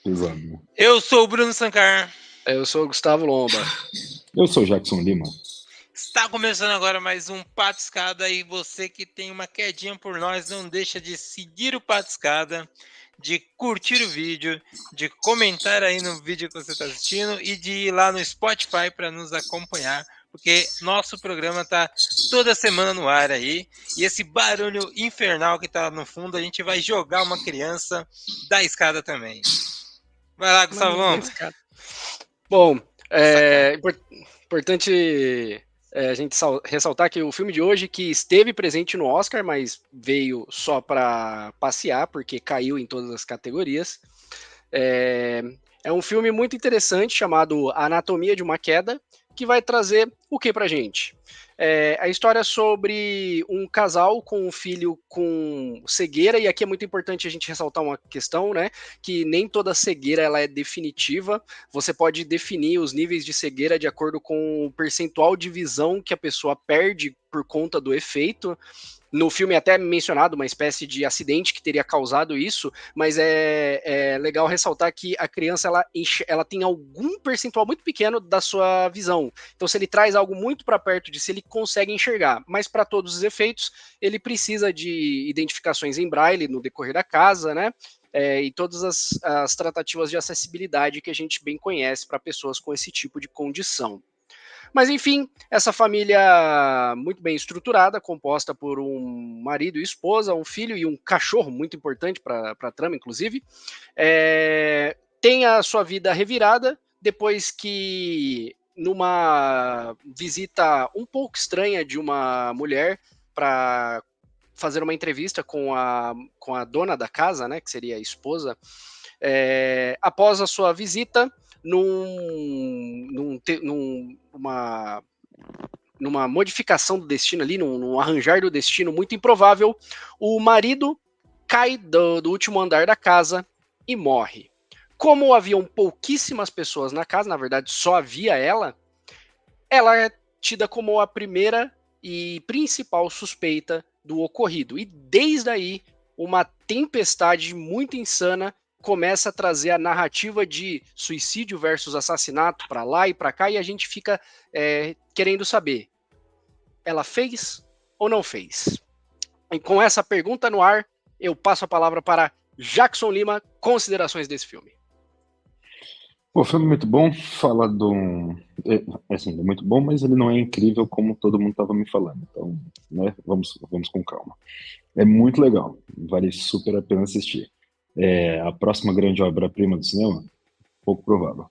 Pesado. Eu sou o Bruno Sancar. Eu sou o Gustavo Lomba. Eu sou o Jackson Lima. Está começando agora mais um Pato Escada e você que tem uma quedinha por nós, não deixa de seguir o Pato Escada, de curtir o vídeo, de comentar aí no vídeo que você está assistindo e de ir lá no Spotify para nos acompanhar, porque nosso programa tá toda semana no ar aí, e esse barulho infernal que tá no fundo, a gente vai jogar uma criança da escada também. Vai lá, Gustavo Lomba. Bom, importante a gente ressaltar que o filme de hoje, que esteve presente no Oscar, mas veio só para passear, porque caiu em todas as categorias, é um filme muito interessante chamado Anatomia de uma Queda, que vai trazer o que pra gente? A história sobre um casal com um filho com cegueira, e aqui é muito importante a gente ressaltar uma questão, né? Que nem toda cegueira ela é definitiva. Você pode definir os níveis de cegueira de acordo com o percentual de visão que a pessoa perde por conta do efeito. No filme é até mencionado uma espécie de acidente que teria causado isso, mas é legal ressaltar que a criança ela tem algum percentual muito pequeno da sua visão. Então, se ele traz algo muito para perto de si, ele consegue enxergar. Mas para todos os efeitos, ele precisa de identificações em braille no decorrer da casa, né? E todas as tratativas de acessibilidade que a gente bem conhece para pessoas com esse tipo de condição. Mas enfim, essa família muito bem estruturada, composta por um marido e esposa, um filho e um cachorro, muito importante para a trama, inclusive, tem a sua vida revirada depois que, numa visita um pouco estranha de uma mulher para fazer uma entrevista com a dona da casa, né, que seria a esposa, após a sua visita, numa modificação do destino ali, num arranjar do destino muito improvável, o marido cai do último andar da casa e morre. Como haviam pouquíssimas pessoas na casa, na verdade só havia ela é tida como a primeira e principal suspeita do ocorrido. E desde aí, uma tempestade muito insana começa a trazer a narrativa de suicídio versus assassinato para lá e para cá, e a gente fica querendo saber, ela fez ou não fez? E com essa pergunta no ar, eu passo a palavra para Jackson Lima, considerações desse filme. O filme é muito bom, fala assim, é muito bom, mas ele não é incrível como todo mundo estava me falando, então, né, vamos com calma. É muito legal, vale super a pena assistir. A próxima grande obra-prima do cinema? Pouco provável.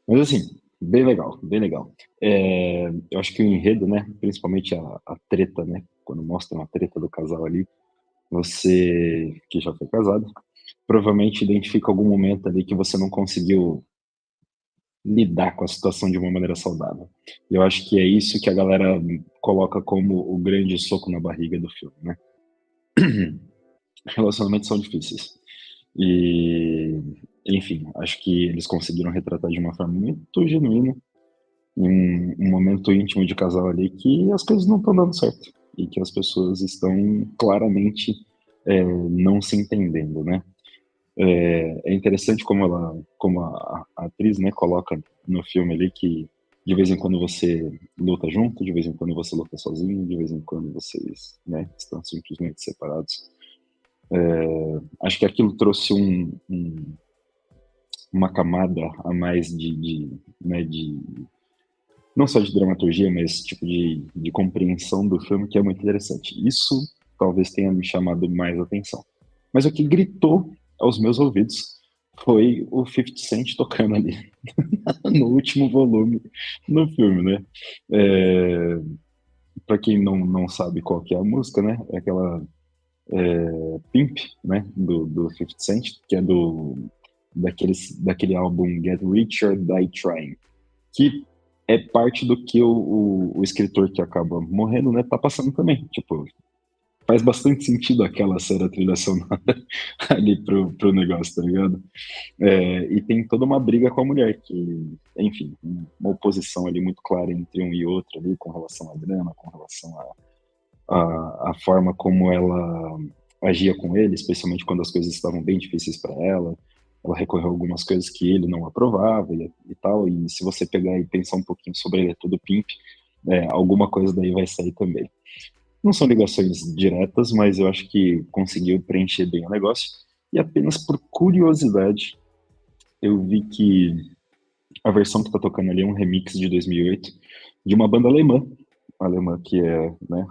Mas assim, bem legal, bem legal. Eu acho que o enredo, né, principalmente a treta, né, quando mostram a treta do casal ali, você que já foi casado, provavelmente identifica algum momento ali que você não conseguiu lidar com a situação de uma maneira saudável. E eu acho que é isso que a galera coloca como o grande soco na barriga do filme, né? Relacionamentos são difíceis. E, enfim, acho que eles conseguiram retratar de uma forma muito genuína um momento íntimo de casal ali que as coisas não estão dando certo e que as pessoas estão claramente não se entendendo, né? É interessante como a atriz, né, coloca no filme ali que de vez em quando você luta junto, de vez em quando você luta sozinho, de vez em quando vocês, né, estão simplesmente separados. Acho que aquilo trouxe uma camada a mais né, não só de dramaturgia, mas tipo de compreensão do filme que é muito interessante. Isso talvez tenha me chamado mais atenção. Mas o que gritou aos meus ouvidos foi o 50 Cent tocando ali no último volume no filme, né? Para quem não sabe qual que é a música, né? É aquela Pimp, né? Do 50 Cent, que é daquele álbum Get Rich or Die Trying, que é parte do que o escritor que acaba morrendo, né, tá passando também. Tipo, faz bastante sentido aquela ser a trilha sonora ali pro negócio, tá ligado? E tem toda uma briga com a mulher, que, enfim, uma oposição ali muito clara entre um e outro ali, com relação à grana, com relação à forma como ela agia com ele, especialmente quando as coisas estavam bem difíceis para ela. ela recorreu a algumas coisas que ele não aprovava e tal, e se você pegar e pensar um pouquinho sobre ele é tudo pimp, alguma coisa daí vai sair também. Não são ligações diretas, mas eu acho que conseguiu preencher bem o negócio. E apenas por curiosidade, eu vi que a versão que tá tocando ali é um remix de 2008 de uma banda alemã que é, né,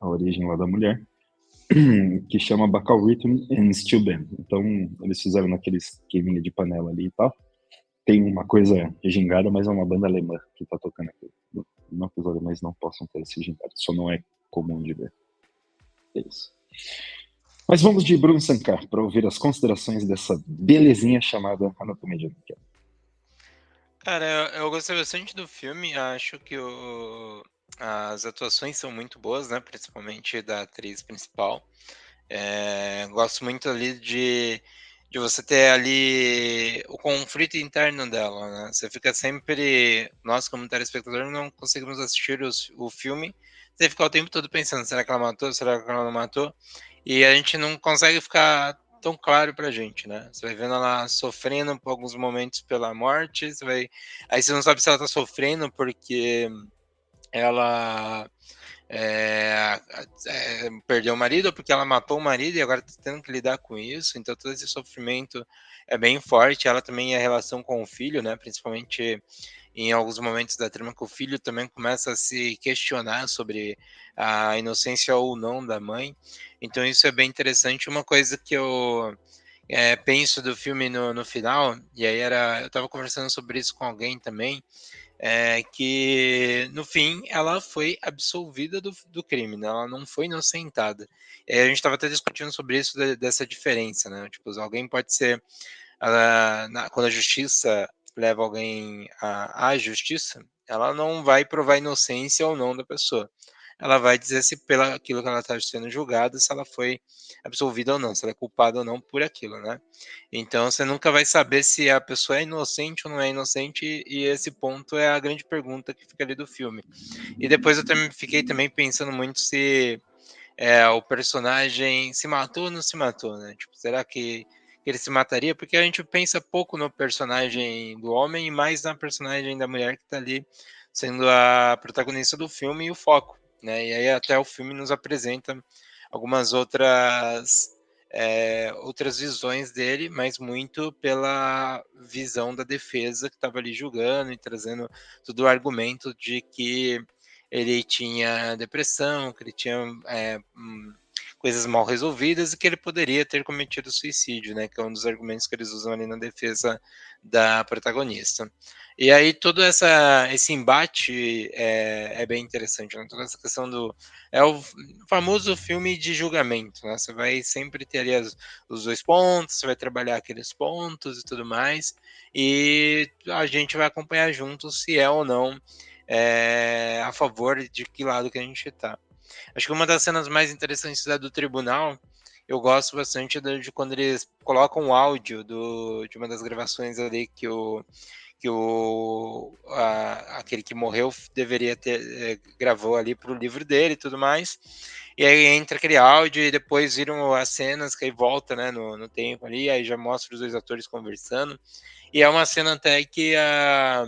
a origem lá da mulher, que chama Bacal Rhythm and Steel Band. Então, eles fizeram naquele esqueminha de panela ali e tal. Tem uma coisa gingada, mas é uma banda alemã que tá tocando aqui. Não que os alemães não possam ter esse gingado, só não é comum de ver. É isso. Mas vamos de Bruno Sankar para ouvir as considerações dessa belezinha chamada Anatomia de uma Queda. Cara, eu gostei bastante do filme. Acho que as atuações são muito boas, né? Principalmente da atriz principal. Gosto muito ali de você ter ali o conflito interno dela, né? Você fica sempre, nós como telespectador não conseguimos assistir o filme, você fica o tempo todo pensando, será que ela matou, será que ela não matou? E a gente não consegue ficar tão claro pra gente, né? Você vai vendo ela sofrendo por alguns momentos pela morte, aí você não sabe se ela tá sofrendo porque ela perdeu o marido ou porque ela matou o marido e agora tá tendo que lidar com isso, então todo esse sofrimento é bem forte. Ela também, a relação com o filho, né, principalmente em alguns momentos da trama, que o filho também começa a se questionar sobre a inocência ou não da mãe, então isso é bem interessante. Uma coisa que eu penso do filme no final, e aí eu tava conversando sobre isso com alguém também, que no fim ela foi absolvida do crime, né? Ela não foi inocentada. A gente estava até discutindo sobre isso, dessa diferença, né? Tipo, alguém pode ser, quando a justiça leva alguém à justiça, ela não vai provar a inocência ou não da pessoa. Ela vai dizer se pelo aquilo que ela está sendo julgada, se ela foi absolvida ou não, se ela é culpada ou não por aquilo, né? Então você nunca vai saber se a pessoa é inocente ou não é inocente, e esse ponto é a grande pergunta que fica ali do filme. E depois eu também fiquei também pensando muito se o personagem se matou ou não se matou, né? Tipo, será que ele se mataria? Porque a gente pensa pouco no personagem do homem e mais na personagem da mulher que tá ali sendo a protagonista do filme e o foco, né? E aí até o filme nos apresenta algumas outras visões dele, mas muito pela visão da defesa que estava ali julgando e trazendo todo o argumento de que ele tinha depressão, que ele tinha coisas mal resolvidas e que ele poderia ter cometido suicídio, né? Que é um dos argumentos que eles usam ali na defesa da protagonista. E aí todo esse embate é bem interessante, né? Toda essa questão é o famoso filme de julgamento, né? Você vai sempre ter ali os dois pontos, você vai trabalhar aqueles pontos e tudo mais, e a gente vai acompanhar junto se é ou não a favor de que lado que a gente está. Acho que uma das cenas mais interessantes da do tribunal, eu gosto bastante de quando eles colocam o áudio de uma das gravações ali aquele que morreu deveria ter gravou ali para o livro dele e tudo mais. E aí entra aquele áudio e depois viram as cenas que aí volta, né, no tempo ali, aí já mostra os dois atores conversando. E é uma cena até que a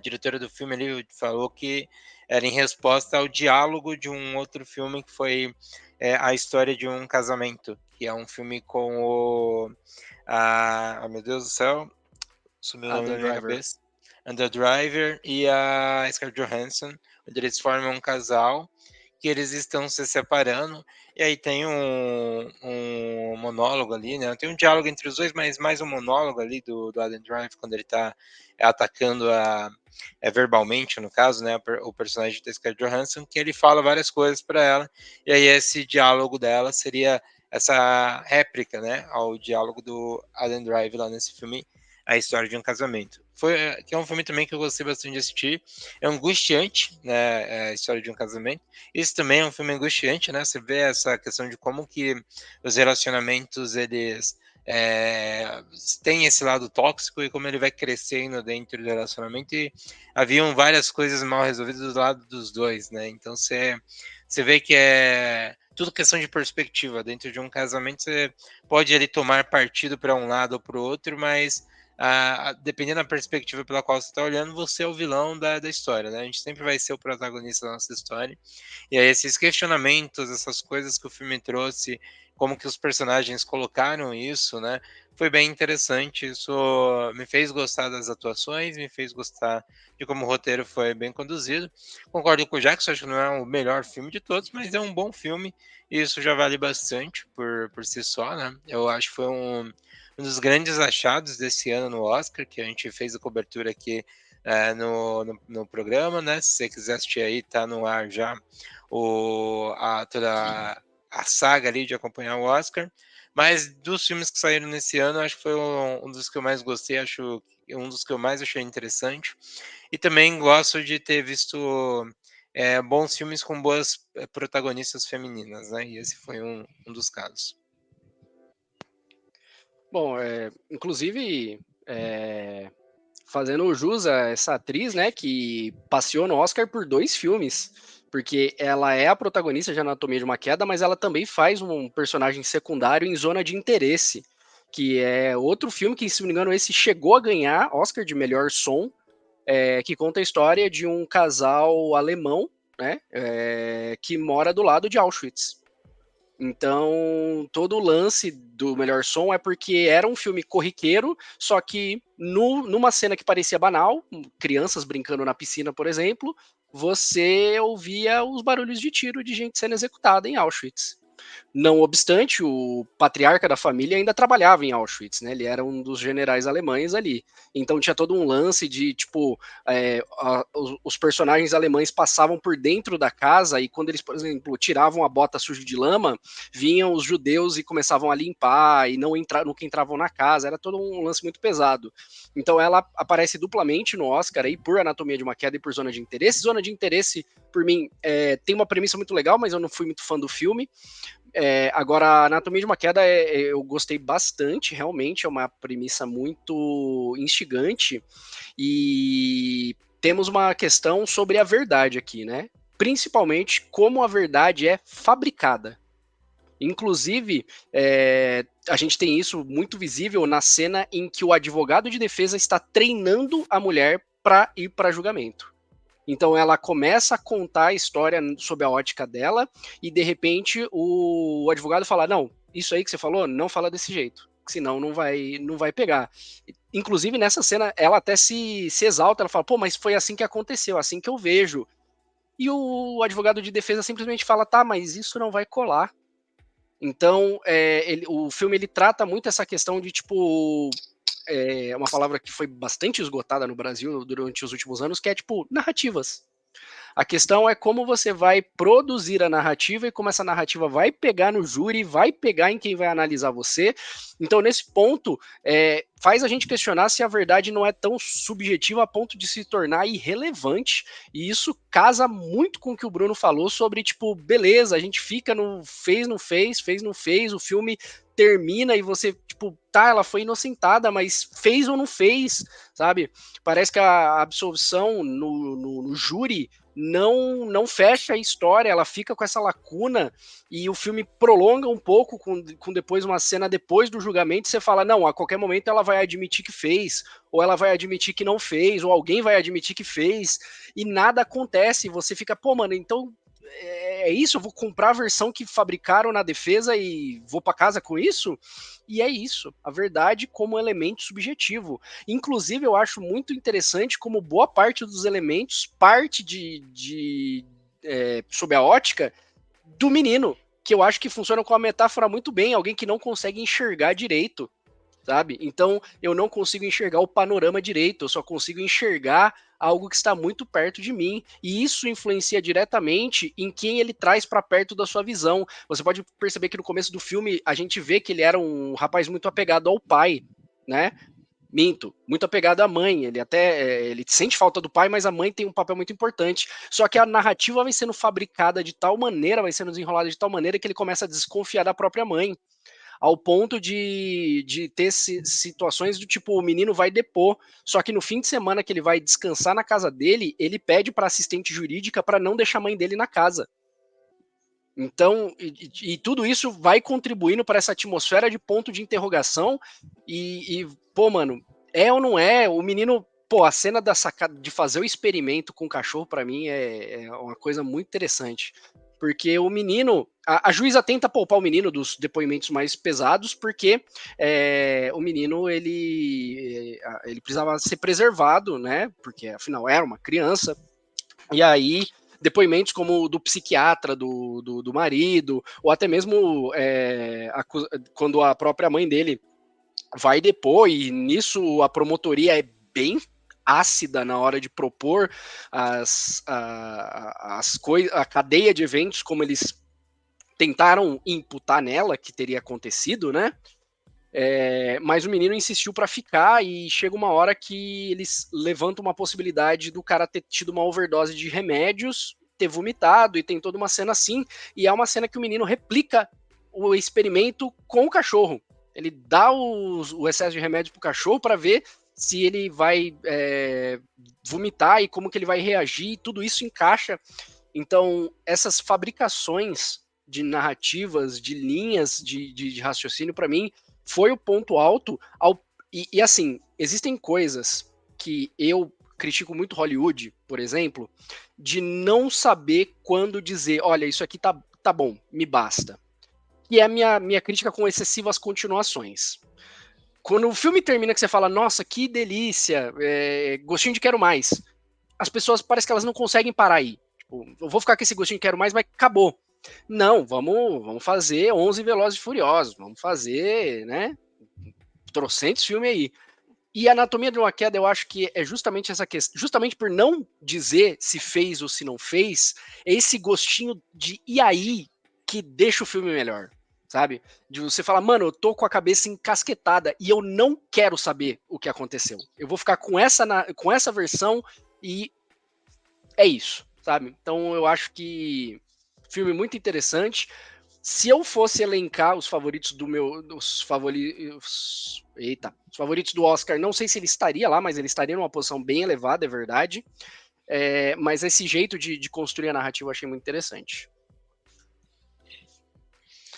diretora do filme ali falou que era em resposta ao diálogo de um outro filme que foi A História de um Casamento, que é um filme com meu Deus do céu, sumiu o nome Adam da minha Driver. cabeça, Andrew Driver e a Scarlett Johansson, onde eles formam um casal que eles estão se separando, e aí tem um monólogo ali, né? Tem um diálogo entre os dois, mas mais um monólogo ali do Adam Driver, quando ele tá atacando verbalmente, no caso, né? O personagem da Scarlett Johansson, que ele fala várias coisas para ela, e aí esse diálogo dela seria essa réplica, né? Ao diálogo do Adam Driver lá nesse filme, A História de um Casamento. Que é um filme também que eu gostei bastante de assistir. É angustiante, né? A História de um Casamento. Isso também é um filme angustiante, né? Você vê essa questão de como que os relacionamentos eles têm esse lado tóxico e como ele vai crescendo dentro do relacionamento. E haviam várias coisas mal resolvidas do lado dos dois, né? Então você Você vê que é tudo questão de perspectiva. Dentro de um casamento, você pode ali tomar partido para um lado ou para o outro, mas dependendo da perspectiva pela qual você está olhando, você é o vilão da história, né? A gente sempre vai ser o protagonista da nossa história. E aí esses questionamentos, essas coisas que o filme trouxe, como que os personagens colocaram isso, né? Foi bem interessante. Isso me fez gostar das atuações, me fez gostar de como o roteiro foi bem conduzido. Concordo com o Jackson, acho que não é o melhor filme de todos, mas é um bom filme. E isso já vale bastante por si só, né? Eu acho que foi um dos grandes achados desse ano no Oscar, que a gente fez a cobertura aqui no programa, né? Se você quiser assistir aí, tá no ar já toda a saga ali de acompanhar o Oscar. Mas dos filmes que saíram nesse ano, acho que foi um dos que eu mais gostei, acho um dos que eu mais achei interessante. E também gosto de ter visto bons filmes com boas protagonistas femininas, né? E esse foi um dos casos. Bom, inclusive, fazendo jus a essa atriz, né, que passeou no Oscar por 2 filmes, porque ela é a protagonista de Anatomia de uma Queda, mas ela também faz um personagem secundário em Zona de Interesse, que é outro filme que, se não me engano, esse chegou a ganhar Oscar de melhor som, que conta a história de um casal alemão, né, que mora do lado de Auschwitz. Então, todo o lance do melhor som é porque era um filme corriqueiro, só que numa cena que parecia banal, crianças brincando na piscina, por exemplo, você ouvia os barulhos de tiro de gente sendo executada em Auschwitz. Não obstante, o patriarca da família ainda trabalhava em Auschwitz, né? Ele era um dos generais alemães ali. Então tinha todo um lance de, tipo, os personagens alemães passavam por dentro da casa e quando eles, por exemplo, tiravam a bota suja de lama, vinham os judeus e começavam a limpar e nunca entravam na casa. Era todo um lance muito pesado. Então ela aparece duplamente no Oscar aí por Anatomia de uma Queda e por Zona de Interesse. Zona de Interesse, por mim, tem uma premissa muito legal, mas eu não fui muito fã do filme. Agora, Anatomia de uma Queda eu gostei bastante, realmente é uma premissa muito instigante e temos uma questão sobre a verdade aqui, né? Principalmente como a verdade é fabricada. Inclusive, a gente tem isso muito visível na cena em que o advogado de defesa está treinando a mulher para ir para julgamento. Então ela começa a contar a história sob a ótica dela e de repente o advogado fala: "Não, isso aí que você falou, não fala desse jeito, senão não vai pegar". Inclusive nessa cena ela até se exalta, ela fala: "Pô, mas foi assim que aconteceu, assim que eu vejo". E o advogado de defesa simplesmente fala: "Tá, mas isso não vai colar". Então, o filme ele trata muito essa questão de tipo uma palavra que foi bastante esgotada no Brasil durante os últimos anos, que é tipo narrativas. A questão é como você vai produzir a narrativa e como essa narrativa vai pegar no júri, vai pegar em quem vai analisar você. Então, nesse ponto, faz a gente questionar se a verdade não é tão subjetiva a ponto de se tornar irrelevante. E isso casa muito com o que o Bruno falou sobre, tipo, beleza, a gente fica no fez, não fez, fez, não fez, o filme termina e você, tipo, tá, ela foi inocentada, mas fez ou não fez, sabe? Parece que a absolvição no júri não fecha a história, ela fica com essa lacuna e o filme prolonga um pouco com depois uma cena depois do julgamento, você fala, não, a qualquer momento ela vai admitir que fez, ou ela vai admitir que não fez, ou alguém vai admitir que fez, e nada acontece, você fica, pô, mano, então é isso, eu vou comprar a versão que fabricaram na defesa e vou para casa com isso? E é isso, a verdade como elemento subjetivo. Inclusive, eu acho muito interessante como boa parte dos elementos parte sob a ótica do menino, que eu acho que funciona com uma metáfora muito bem, alguém que não consegue enxergar direito, sabe? Então, eu não consigo enxergar o panorama direito, eu só consigo enxergar algo que está muito perto de mim, e isso influencia diretamente em quem ele traz para perto da sua visão. Você pode perceber que no começo do filme a gente vê que ele era um rapaz muito apegado ao pai, né? Minto, muito apegado à mãe. Ele até ele sente falta do pai, mas a mãe tem um papel muito importante. Só que a narrativa vai sendo fabricada de tal maneira, vai sendo desenrolada de tal maneira que ele começa a desconfiar da própria mãe ao ponto de ter situações do tipo, o menino vai depor, só que no fim de semana que ele vai descansar na casa dele, ele pede para assistente jurídica para não deixar a mãe dele na casa. Então, e tudo isso vai contribuindo para essa atmosfera de ponto de interrogação. Pô, mano, é ou não é? O menino, pô, a cena da sacada de fazer o experimento com o cachorro, para mim, é uma coisa muito interessante. Porque o menino, a juíza tenta poupar o menino dos depoimentos mais pesados, porque o menino ele precisava ser preservado, né? Porque afinal era uma criança. E aí, depoimentos como o do psiquiatra do marido, ou até mesmo quando a própria mãe dele vai depor, e nisso a promotoria é bem ácida na hora de propor a cadeia de eventos como eles tentaram imputar nela que teria acontecido, né? Mas o menino insistiu para ficar e chega uma hora que eles levantam uma possibilidade do cara ter tido uma overdose de remédios, ter vomitado, e tem toda uma cena assim, e é uma cena que o menino replica o experimento com o cachorro. Ele dá o excesso de remédio pro cachorro para ver se ele vai vomitar e como que ele vai reagir, e tudo isso encaixa. Então, essas fabricações de narrativas, de linhas de raciocínio, para mim, foi o ponto alto. E assim, existem coisas que eu critico muito Hollywood, por exemplo, de não saber quando dizer, olha, isso aqui tá bom, me basta. E é a minha crítica com excessivas continuações. Quando o filme termina que você fala, nossa, que delícia, gostinho de quero mais, as pessoas parece que elas não conseguem parar aí. Tipo, eu vou ficar com esse gostinho de quero mais, mas acabou. Não, vamos fazer 11 Velozes e Furiosos, vamos fazer, né, trocentos filmes aí. E a Anatomia de uma Queda, eu acho que é justamente essa questão, justamente por não dizer se fez ou se não fez, é esse gostinho de e aí que deixa o filme melhor, sabe? De você falar, mano, eu tô com a cabeça encasquetada e eu não quero saber o que aconteceu. Eu vou ficar com essa versão e é isso, sabe? Então eu acho que filme muito interessante. Se eu fosse elencar os favoritos os favoritos do Oscar, não sei se ele estaria lá, mas ele estaria numa posição bem elevada, é verdade. Mas esse jeito de construir a narrativa eu achei muito interessante.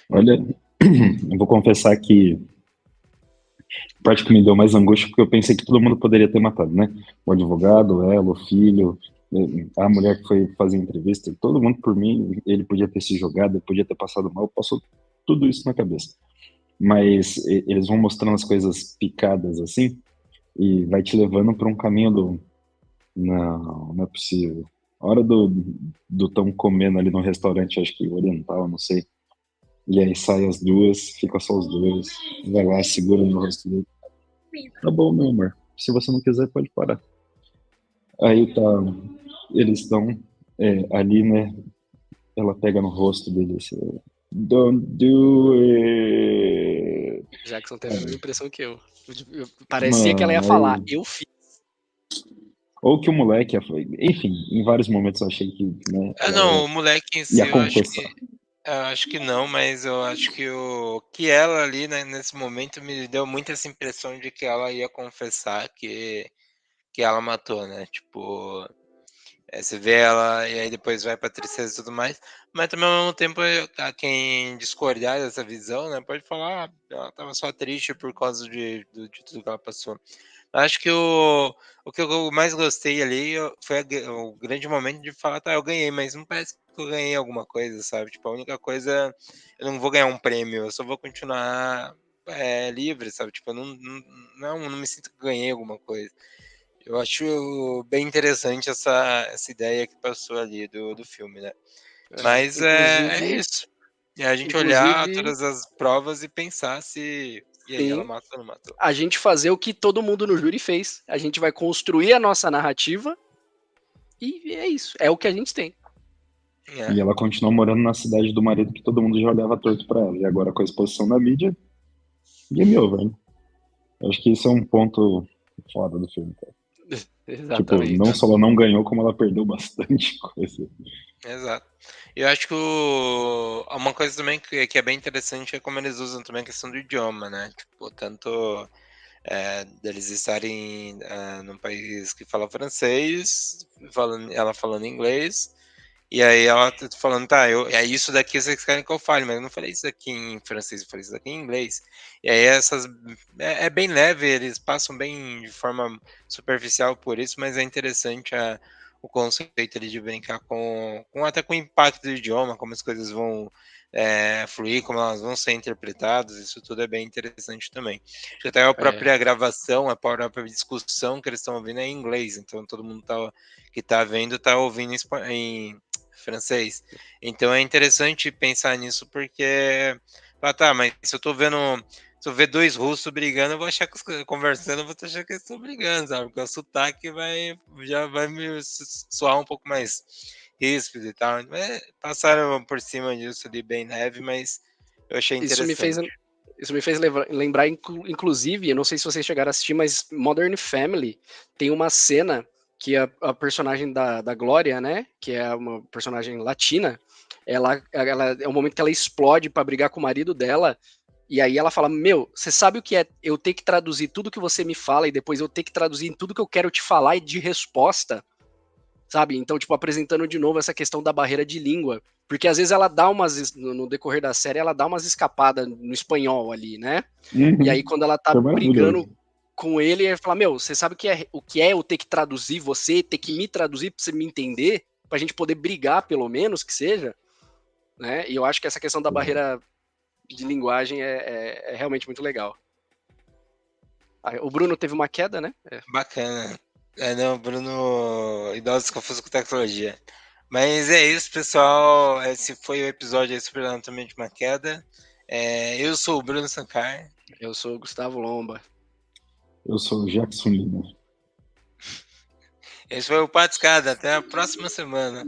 Olha, eu vou confessar que a parte que me deu mais angústia porque eu pensei que todo mundo poderia ter matado, né? O advogado, ela, o filho, a mulher que foi fazer entrevista, todo mundo por mim, ele podia ter se jogado, ele podia ter passado mal, passou tudo isso na cabeça. Mas eles vão mostrando as coisas picadas assim e vai te levando para um caminho do não, não é possível. A hora do tão comendo ali no restaurante, acho que oriental, não sei. E aí sai as duas, fica só os dois, vai lá, segura no rosto dele. Tá bom, meu amor. Se você não quiser, pode parar. Aí tá, eles estão ali, né? Ela pega no rosto dele assim, Don't do it. Jackson teve a mesma impressão que eu. Parecia que ela ia Mano, falar, aí, eu fiz. ou que o moleque, enfim, em vários momentos eu achei que, né, Não, o moleque em si ia eu confessar. acho que não, mas eu acho que ela ali, né, nesse momento me deu muito essa impressão de que ela ia confessar que ela matou, né? Tipo, você vê ela e aí depois vai pra tristeza e tudo mais, mas também ao mesmo tempo a quem discordar dessa visão, né, pode falar, ela tava só triste por causa de tudo que ela passou. Acho que o que eu mais gostei ali foi o grande momento de falar, tá, eu ganhei, mas não parece que eu ganhei alguma coisa, sabe? Tipo, a única coisa, eu não vou ganhar um prêmio, eu só vou continuar livre, sabe? Tipo, eu não me sinto que ganhei alguma coisa. Eu acho bem interessante essa ideia que passou ali do filme, né? Mas é Inclusive, isso. É a gente olhar inclusive, todas as provas e pensar se. E aí, ela sim, matou ou não matou? a gente fazer o que todo mundo no júri fez. A gente vai construir a nossa narrativa e é isso. É o que a gente tem. E É. ela continua morando na cidade do marido que todo mundo já olhava torto pra ela. E agora com a exposição da mídia, game over, né? Eu acho que isso é um ponto foda do filme, cara. Tipo, não Exatamente. só ela não ganhou, como ela perdeu bastante coisa. Exato. Eu acho que uma coisa também que é bem interessante é como eles usam também a questão do idioma, né? Tipo, tanto deles estarem num país que fala francês, ela falando inglês, E aí ela tá falando, tá, é isso daqui vocês querem que eu fale, mas eu não falei isso daqui em francês, eu falei isso daqui em inglês. E aí é bem leve, eles passam bem de forma superficial por isso, mas é interessante o conceito ali de brincar até com o impacto do idioma, como as coisas vão fluir, como elas vão ser interpretadas, isso tudo é bem interessante também. Até a própria gravação, a própria discussão que eles estão ouvindo é em inglês, então todo mundo que tá vendo tá ouvindo em francês. Então é interessante pensar nisso porque, tá, mas se eu ver dois russos brigando, eu vou achar que conversando, eu vou achar que eles estão brigando, sabe? Porque o sotaque já vai me soar um pouco mais ríspido e tal. Passaram por cima disso ali bem leve, mas eu achei interessante. Isso me fez lembrar, inclusive, eu não sei se vocês chegaram a assistir, mas Modern Family tem uma cena que a personagem da Glória, né, que é uma personagem latina, ela é o momento que ela explode para brigar com o marido dela, e aí ela fala, meu, você sabe o que é eu ter que traduzir tudo que você me fala e depois eu ter que traduzir em tudo que eu quero te falar e de resposta? Sabe? Então, tipo, apresentando de novo essa questão da barreira de língua. Porque às vezes ela dá no decorrer da série, ela dá umas escapadas no espanhol ali, né? E aí, quando ela tá Foi brigando maravilhoso. com ele, ele fala, meu, você sabe o que é eu ter que traduzir você, ter que me traduzir pra você me entender, pra gente poder brigar, pelo menos, que seja, né? E eu acho que essa questão da barreira de linguagem é realmente muito legal. O Bruno teve uma queda, né? Bacana. Não, Bruno, idosos confusos com tecnologia. Mas é isso, pessoal. Esse foi o episódio aí sobre Anatomia de uma Queda. Eu sou o Bruno Sankar. Eu sou o Gustavo Lomba. Eu sou o Jackson Lima. Esse foi o Patiscada. Até a próxima semana.